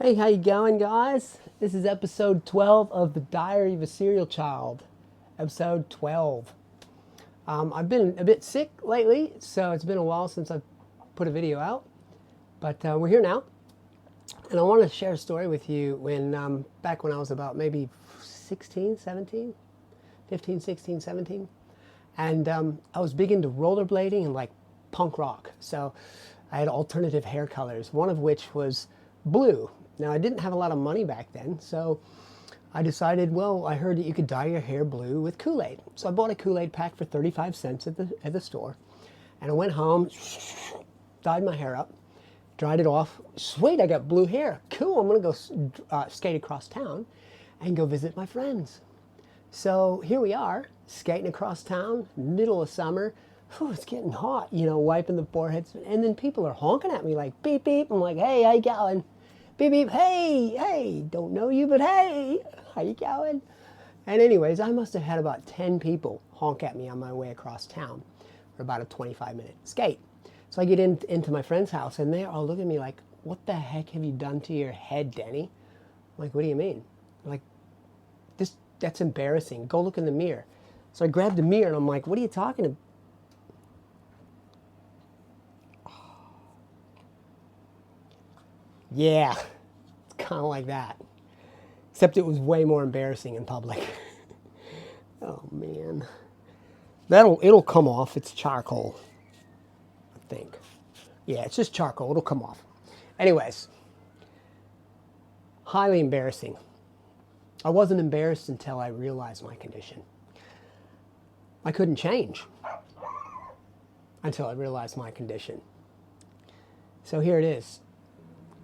Hey, how you going, guys? This is episode 12 of The Diary of a Serial Child. Episode 12. I've been a bit sick lately, so it's been a while since I've put a video out. But we're here now. And I want to share a story with you back when I was about maybe 16, 17, 15, 16, 17. And I was big into rollerblading and like punk rock. So I had alternative hair colors, one of which was blue. Now, I didn't have a lot of money back then, so I decided, well, I heard that you could dye your hair blue with Kool-Aid. So I bought a Kool-Aid pack for 35 cents at the store. And I went home, dyed my hair up, dried it off. Sweet, I got blue hair. Cool, I'm going to go skate across town and go visit my friends. So here we are, skating across town, middle of summer. Whew, it's getting hot, wiping the foreheads. And then people are honking at me like, beep, beep. I'm like, hey, how you going? Beep, beep, hey, don't know you, but hey, how you going? And anyways, I must have had about 10 people honk at me on my way across town for about a 25-minute skate. So I get into my friend's house, and they're all looking at me like, what the heck have you done to your head, Denny? I'm like, what do you mean? I'm like, that's embarrassing. Go look in the mirror. So I grabbed the mirror, and I'm like, what are you talking about? Yeah, it's kind of like that. Except it was way more embarrassing in public. Oh, man. It'll come off. It's charcoal, I think. Yeah, it's just charcoal. It'll come off. Anyways, highly embarrassing. I wasn't embarrassed until I realized my condition. I couldn't change until I realized my condition. So here it is.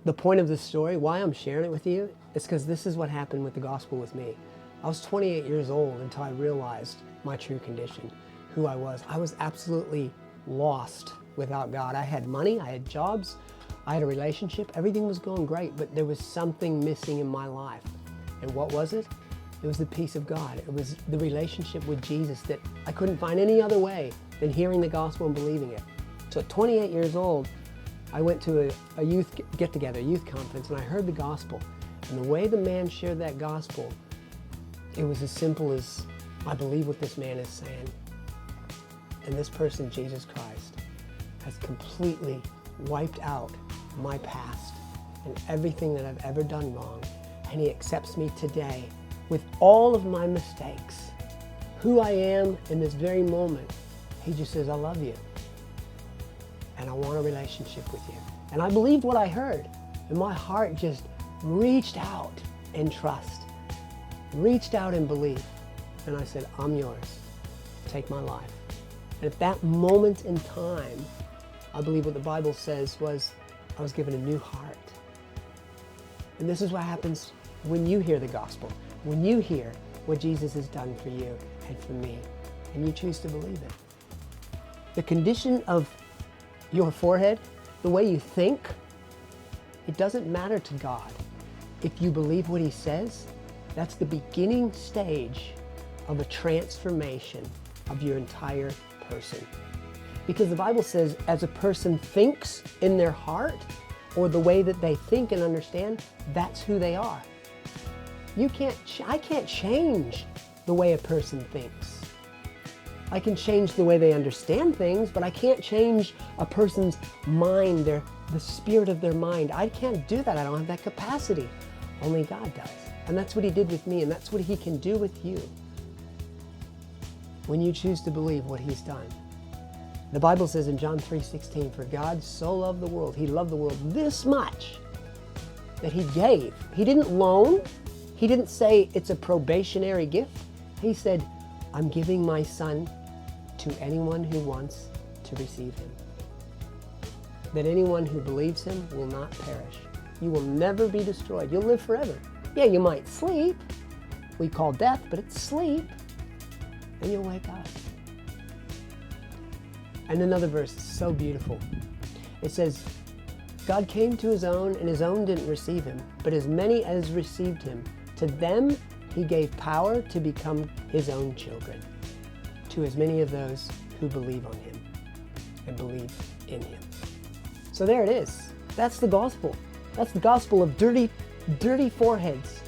The point of this story, why I'm sharing it with you, is because this is what happened with the gospel with me. I was 28 years old until I realized my true condition, who I was. I was absolutely lost without God. I had money, I had jobs, I had a relationship, everything was going great, but there was something missing in my life. And what was it? It was the peace of God. It was the relationship with Jesus that I couldn't find any other way than hearing the gospel and believing it. So at 28 years old, I went to a youth get-together, youth conference, and I heard the gospel. And the way the man shared that gospel, it was as simple as, I believe what this man is saying. And this person, Jesus Christ, has completely wiped out my past and everything that I've ever done wrong. And he accepts me today with all of my mistakes. Who I am in this very moment. He just says, I love you. And I want a relationship with you. And I believed what I heard. And my heart just reached out in trust, reached out in belief. And I said, I'm yours. Take my life. And at that moment in time, I believe what the Bible says was, I was given a new heart. And this is what happens when you hear the gospel, when you hear what Jesus has done for you and for me, and you choose to believe it. The condition of your forehead, the way you think, it doesn't matter to God. If you believe what he says, that's the beginning stage of a transformation of your entire person. Because the Bible says, as a person thinks in their heart, or the way that they think and understand, that's who they are. I can't change the way a person thinks. I can change the way they understand things, but I can't change a person's mind, the spirit of their mind. I can't do that. I don't have that capacity. Only God does. And that's what he did with me, and that's what he can do with you when you choose to believe what he's done. The Bible says in John 3:16, for God so loved the world, he loved the world this much that he gave. He didn't loan. He didn't say it's a probationary gift. He said, I'm giving my son to anyone who wants to receive him. That anyone who believes him will not perish. You will never be destroyed. You'll live forever. Yeah, you might sleep. We call death, but it's sleep. And you'll wake up. And another verse is so beautiful. It says, God came to his own, and his own didn't receive him. But as many as received him, to them he gave power to become his own children. To as many of those who believe on him and believe in him. So there it is. That's the gospel. That's the gospel of dirty foreheads.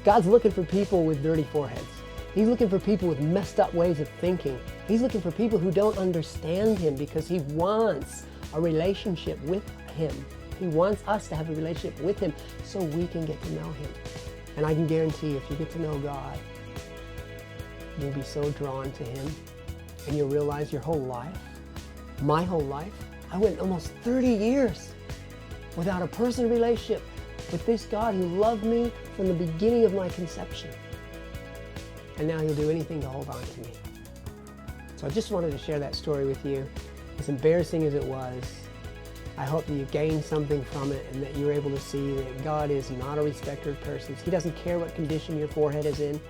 God's looking for people with dirty foreheads. He's looking for people with messed up ways of thinking. He's looking for people who don't understand him because he wants a relationship with him. He wants us to have a relationship with him so we can get to know him. And I can guarantee if you get to know God, you'll be so drawn to him and you'll realize your whole life, my whole life, I went almost 30 years without a personal relationship with this God who loved me from the beginning of my conception. And now he'll do anything to hold on to me. So I just wanted to share that story with you. As embarrassing as it was, I hope that you gained something from it and that you were able to see that God is not a respecter of persons. He doesn't care what condition your forehead is in.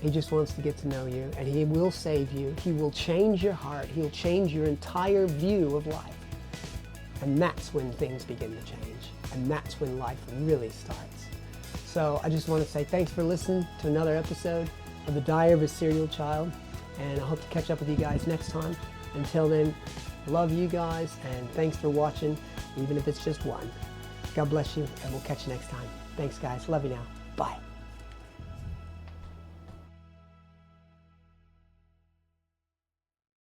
He just wants to get to know you, and he will save you. He will change your heart. He'll change your entire view of life. And that's when things begin to change. And that's when life really starts. So I just want to say thanks for listening to another episode of The Diary of a Serial Child. And I hope to catch up with you guys next time. Until then, love you guys, and thanks for watching, even if it's just one. God bless you, and we'll catch you next time. Thanks, guys. Love you now. Bye.